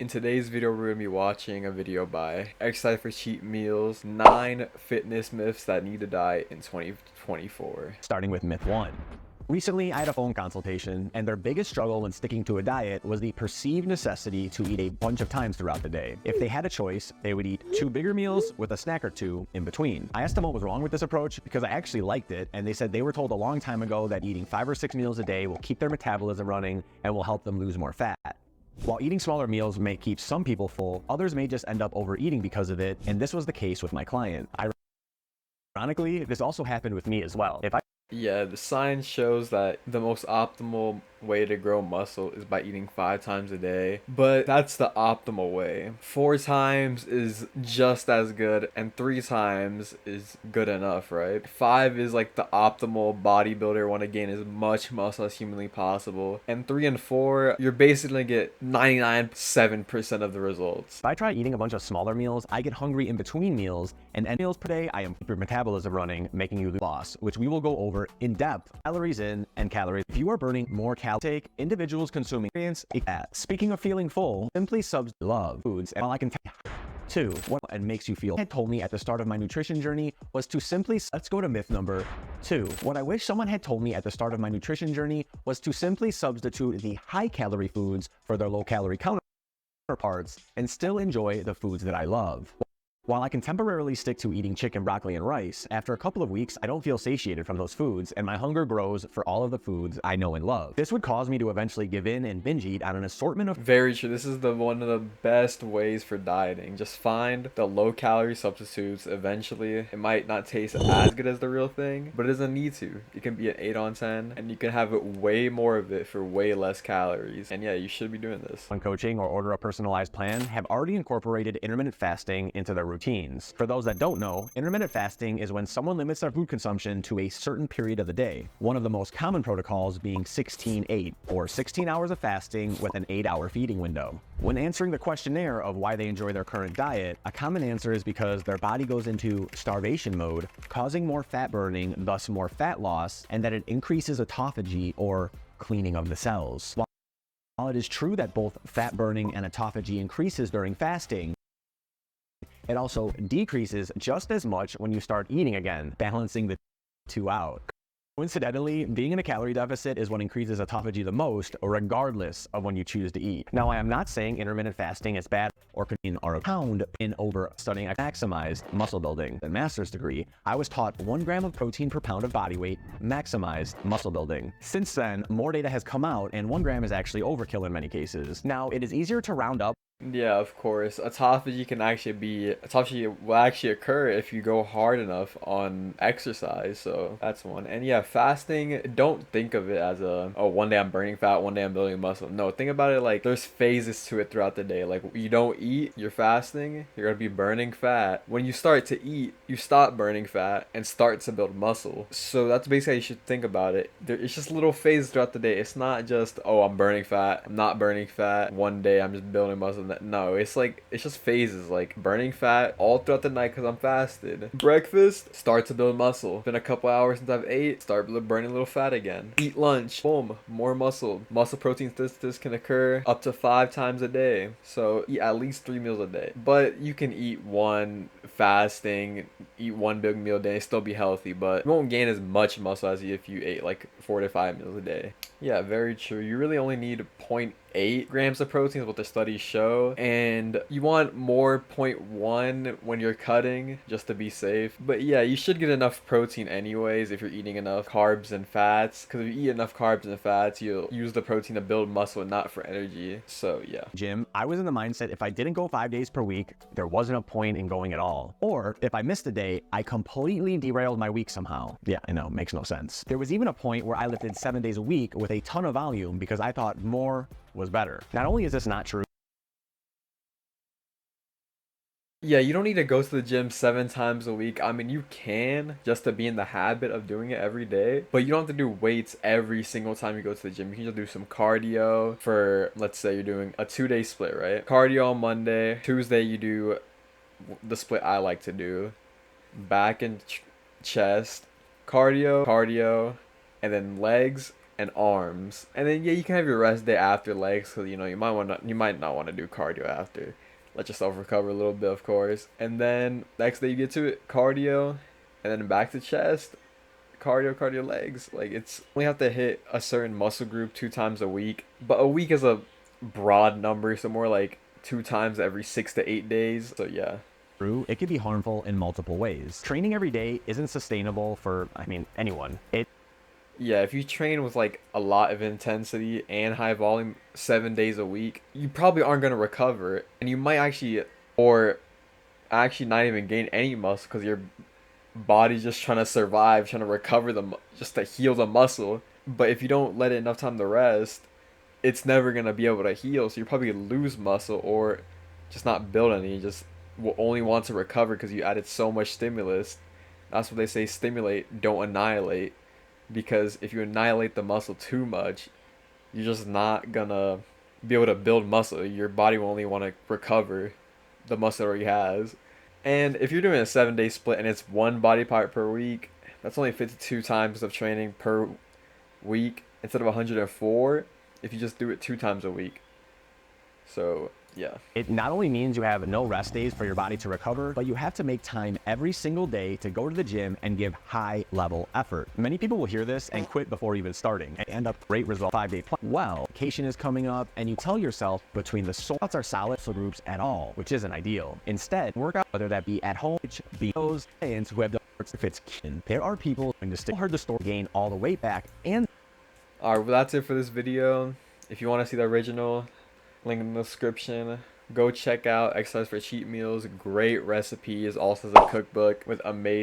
In today's video, we're going to be watching a video by Exercise for Cheat Meals, 9 fitness myths that need to die in 2024. Starting with myth 1. Recently, I had a phone consultation, and their biggest struggle when sticking to a diet was the perceived necessity to eat a bunch of times throughout the day. If they had a choice, they would eat 2 bigger meals with a snack or 2 in between. I asked them what was wrong with this approach because I actually liked it, and they said they were told a long time ago that eating 5 or 6 meals a day will keep their metabolism running and will help them lose more fat. While eating smaller meals may keep some people full, others may just end up overeating because of it, and this was the case with my client. Ironically, this also happened with me as well. Yeah, the science shows that the most optimal way to grow muscle is by eating 5 times a day, but that's the optimal way. 4 times is just as good, and 3 times is good enough, right? 5 is like the optimal bodybuilder want to gain as much muscle as humanly possible, and 3 and 4, you're basically gonna get 99.7% of the results. If I try eating a bunch of smaller meals, I get hungry in between meals, and end meals per day, I am keep your metabolism running, making you lose loss, which we will go over in depth. Calories in and calories. If you are burning more calories, individuals consuming that. Speaking of feeling full, simply subs love foods, and all I can tell you. 2. What and makes you feel had told me at the start of my nutrition journey was to simply let's go to myth number 2. What I wish someone had told me at the start of my nutrition journey was to simply substitute the high calorie foods for their low calorie counterparts and still enjoy the foods that I love. While I can temporarily stick to eating chicken, broccoli, and rice, after a couple of weeks, I don't feel satiated from those foods, and my hunger grows for all of the foods I know and love. This would cause me to eventually give in and binge eat on an assortment of— Very true. This is one of the best ways for dieting. Just find the low calorie substitutes. Eventually, it might not taste as good as the real thing, but it doesn't need to. It can be an 8 on 10, and you can have it way more of it for way less calories. And yeah, you should be doing this. On coaching or order a personalized plan have already incorporated intermittent fasting into their routines. For those that don't know, intermittent fasting is when someone limits their food consumption to a certain period of the day. One of the most common protocols being 16-8, or 16 hours of fasting with an 8-hour feeding window. When answering the questionnaire of why they enjoy their current diet, a common answer is because their body goes into starvation mode, causing more fat burning, thus more fat loss, and that it increases autophagy, or cleaning of the cells. While it is true that both fat burning and autophagy increases during fasting, it also decreases just as much when you start eating again, balancing the two out. Coincidentally, being in a calorie deficit is what increases autophagy the most, regardless of when you choose to eat. Now, I am not saying intermittent fasting is bad or could be or pound in over studying maximized muscle building. The master's degree, I was taught 1 gram of protein per pound of body weight maximized muscle building. Since then, more data has come out, and 1 gram is actually overkill in many cases. Now, it is easier to round up. Yeah, of course. Autophagy will actually occur if you go hard enough on exercise. So that's one. And yeah, fasting, don't think of it as oh, one day I'm burning fat, one day I'm building muscle. No, think about it like there's phases to it throughout the day. Like you don't eat, you're fasting, you're gonna be burning fat. When you start to eat, you stop burning fat and start to build muscle. So that's basically how you should think about it. It's just little phases throughout the day. It's not just, oh, I'm burning fat, I'm not burning fat. One day I'm just building muscle. No, it's just phases, like burning fat all throughout the night because I'm fasted. Breakfast, start to build muscle. Been a couple hours since I've ate, start burning a little fat again. Eat lunch, boom, more muscle. Muscle protein synthesis can occur up to 5 times a day. So eat at least 3 meals a day. But you can eat one fasting, eat 1 big meal a day, still be healthy, but you won't gain as much muscle as if you ate like 4 to 5 meals a day. Yeah, very true. You really only need 0.8 grams of protein is what the studies show, and you want more 0.1 when you're cutting just to be safe. But yeah, you should get enough protein anyways if you're eating enough carbs and fats, because if you eat enough carbs and fats, you'll use the protein to build muscle and not for energy. So yeah. Gym, I was in the mindset if I didn't go 5 days per week, there wasn't a point in going at all. Or if I missed a day, I completely derailed my week somehow. Yeah, I know, makes no sense. There was even a point where I lifted 7 days a week with a ton of volume because I thought more was better. Not only is this not true, Yeah, you don't need to go to the gym 7 times a week. I mean, you can just to be in the habit of doing it every day, but you don't have to do weights every single time you go to the gym. You can just do some cardio for, let's say you're doing a 2-day split, right? Cardio on Monday, Tuesday you do the split I like to do, back and chest, cardio, and then legs, and arms. And then yeah, you can have your rest day after legs, because you know you might not want to do cardio after. Let yourself recover a little bit, of course. And then next day you get to it, cardio, and then back to chest, cardio legs. Like, it's only have to hit a certain muscle group 2 times a week, but a week is a broad number, so more like 2 times every 6 to 8 days. So yeah. True, it can be harmful in multiple ways. Training every day isn't sustainable for, anyone. Yeah, if you train with like a lot of intensity and high volume 7 days a week, you probably aren't gonna recover, and you might actually, or actually not even gain any muscle, because your body's just trying to survive, trying to recover just to heal the muscle. But if you don't let it enough time to rest, it's never gonna be able to heal. So you probably lose muscle or just not build any. You just will only want to recover because you added so much stimulus. That's what they say: stimulate, don't annihilate. Because if you annihilate the muscle too much, you're just not gonna be able to build muscle. Your body will only want to recover the muscle it already has. And if you're doing a 7 day split and it's one body part per week, that's only 52 times of training per week instead of 104 if you just do it 2 times a week. So yeah. It not only means you have no rest days for your body to recover, but you have to make time every single day to go to the gym and give high level effort. Many people will hear this and quit before even starting and end up great result 5 day plan. Well, vacation is coming up and you tell yourself between the workouts are solid muscle groups at all, which isn't ideal. Instead, work out, whether that be at home, be those fans who have the if it's there are people going to still heard the story gain all the weight back. And alright, well, that's it for this video. If you want to see the original, link in the description. Go check out Exercise for Cheat Meals. Great recipes. Also has a cookbook with amazing